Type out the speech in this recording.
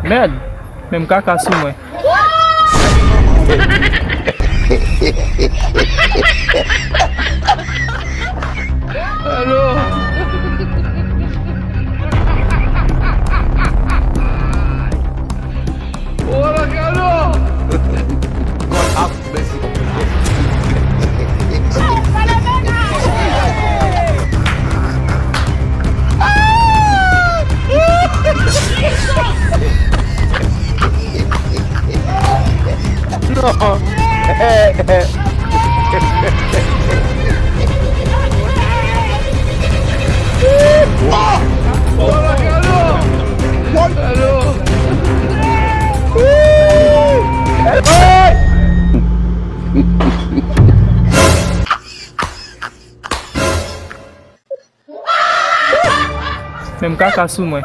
Merde, même caca sous moi. Allô? Oh la galop! God have mercy. No. Oh la galop! Allô? Même caca sous moi.